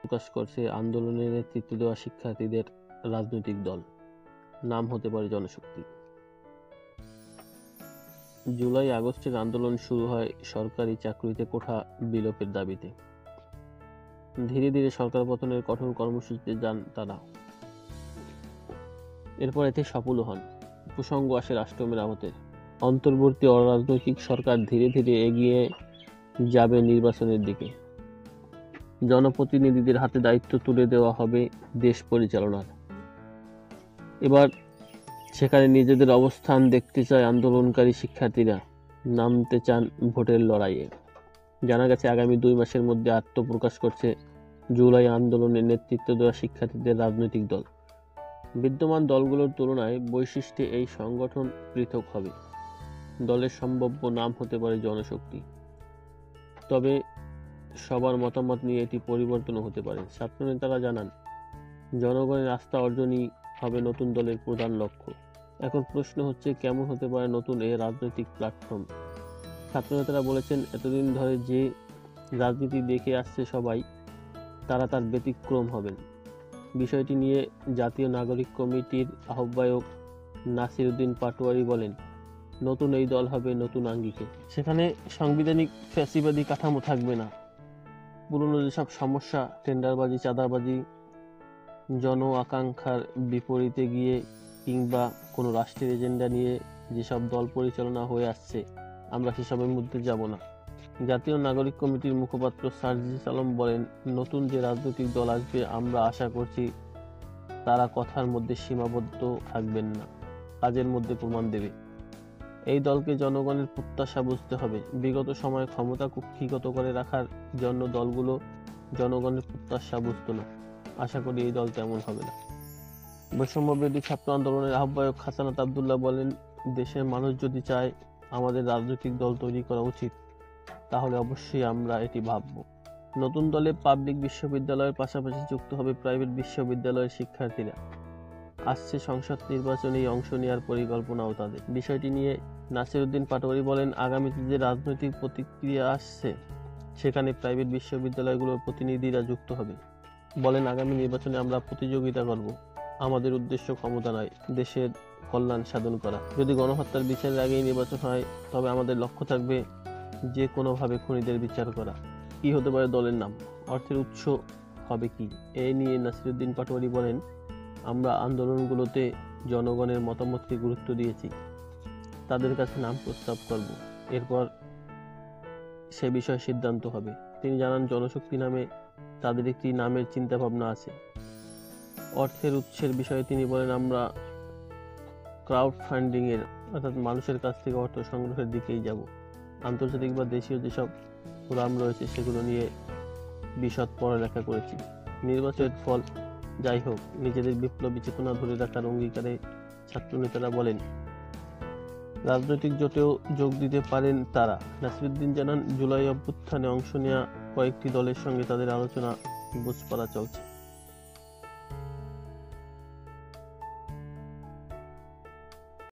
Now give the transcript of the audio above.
প্রকাশ করছে আন্দোলনের নেতৃত্ব দেওয়া শিক্ষার্থীদের রাজনৈতিক দল। নাম হতে পারে জনশক্তি। জুলাই আগস্টের আন্দোলন শুরু হয় সরকারি চাকরিতে কোঠা বিলোপের দাবিতে। ধীরে ধীরে সরকার পতনের কঠোর কর্মসূচিতে যান তারা। এরপর এতে সফল হন। প্রসঙ্গ আসে রাষ্ট্র মেরামতের। অন্তর্বর্তী অরাজনৈতিক সরকার ধীরে ধীরে এগিয়ে যাবে নির্বাচনের দিকে। জনপ্রতিনিধিদের হাতে দায়িত্ব তুলে দেওয়া হবে দেশ পরিচালনার। এবার সেখানে নিজেদের অবস্থান দেখতে চায় আন্দোলনকারী শিক্ষার্থীরা, নামতে চান ভোটের লড়াইয়ে। জানা গেছে আগামী 2 মাসের মধ্যে আত্মপ্রকাশ করছে জুলাই আন্দোলনের নেতৃত্ব দেওয়া শিক্ষার্থীদের রাজনৈতিক দল। বিদ্যমান দলগুলোর তুলনায় বৈশিষ্ট্যে এই সংগঠন পৃথক হবে। দলের সম্ভাব্য নাম হতে পারে জনশক্তি। তবে সবার মতামত নিয়ে এটি পরিবর্তনও হতে পারে। ছাত্রনেতারা জানান, জনগণের আস্থা অর্জনই হবে নতুন দলের প্রধান লক্ষ্য। এখন প্রশ্ন হচ্ছে, কেমন হতে পারে নতুন এই রাজনৈতিক প্ল্যাটফর্ম। ছাত্রনেতারা বলেছেন, এতদিন ধরে যে রাজনীতি দেখে আসছে সবাই, তারা তার ব্যতিক্রম হবেন। বিষয়টি নিয়ে জাতীয় নাগরিক কমিটির আহ্বায়ক নাসির উদ্দিন পাটোয়ারি বলেন, নতুন এই দল হবে নতুন আঙ্গিকে। সেখানে সাংবিধানিক ফ্যাসিবাদী কাঠামো থাকবে না। পুরনো যেসব সমস্যা, টেন্ডারবাজি, চাঁদাবাজি, জন আকাঙ্ক্ষার বিপরীতে গিয়ে কিংবা কোনো রাষ্ট্রের এজেন্ডা নিয়ে যেসব দল পরিচালনা হয়ে আসছে, আমরা সেসবের মধ্যে যাব না। জাতীয় নাগরিক কমিটির মুখপাত্র সার্জিস আলম বলেন, নতুন যে রাজনৈতিক দল আসবে, আমরা আশা করছি তারা কথার মধ্যে সীমাবদ্ধ থাকবেন না, কাজের মধ্যে প্রমাণ দেবে। এই দলকে জনগণের প্রত্যাশা বুঝতে হবে। বিগত সময়ে ক্ষমতা কুক্ষিগত করে রাখার জন্য দলগুলো জনগণের প্রত্যাশা বুঝতো না। আশা করি এই দল তেমন হবে না। বৈষম্যবিরোধী ছাত্র আন্দোলনের আহ্বায়ক হাসানাত আব্দুল্লাহ বলেন, দেশের মানুষ যদি চায় আমাদের রাজনৈতিক দল তৈরি করা উচিত, তাহলে অবশ্যই আমরা এটি ভাবব। নতুন দলে পাবলিক বিশ্ববিদ্যালয়ের পাশাপাশি যুক্ত হবে প্রাইভেট বিশ্ববিদ্যালয়ের শিক্ষার্থীরা। আসছে সংসদ নির্বাচনে অংশ নেওয়ার পরিকল্পনাও তাদের। বিষয়টি নিয়ে নাসির উদ্দিন পাটোয়ারি বলেন, আগামীতে যে রাজনৈতিক প্রতিক্রিয়া আসছে, সেখানে প্রাইভেট বিশ্ববিদ্যালয়গুলোর প্রতিনিধিরা যুক্ত হবে। বলেন, আগামী নির্বাচনে আমরা প্রতিযোগিতা করব। আমাদের উদ্দেশ্য ক্ষমতা নয়, দেশের কল্যাণ সাধন করা। যদি গণহত্যার বিচারের আগেই নির্বাচন হয়, তবে আমাদের লক্ষ্য থাকবে যে কোনোভাবে খুনিদের বিচার করা। কি হতে পারে দলের নাম, অর্থের উৎস হবে কি, এ নিয়ে নাসির উদ্দিন পাটোয়ারি বলেন, আমরা আন্দোলনগুলোতে জনগণের মতামতকে গুরুত্ব দিয়েছি। তাদের কাছে নাম প্রস্তাব করব, এরপর সে বিষয়ে সিদ্ধান্ত হবে। তিনি জানান, জনশক্তি নামে তাদের একটি নামের চিন্তা ভাবনা আছে। অর্থের উৎসের বিষয়ে তিনি বলেন, আমরা ক্রাউড ফান্ডিং এর অর্থাৎ মানুষের কাছ থেকে অর্থ সংগ্রহের দিকেই যাব। আন্তর্জাতিক বা দেশীয় যেসব ফোরাম রয়েছে সেগুলো নিয়ে বিশদ পড়ালেখা করেছি। নির্বাচনের ফল যাই হোক, নিজেদের বিপ্লবী চেতনা ধরে রাখার অঙ্গীকারে ছাত্রনেতারা বলেন, রাজনৈতিক জোটেও যোগ দিতে পারেন তারা। নাসিরুদ্দিন জানান, জুলাই অভ্যুত্থানে অংশ নেওয়া কয়েকটি দলের সঙ্গে তাদের আলোচনা বুঝপড়া চলছে।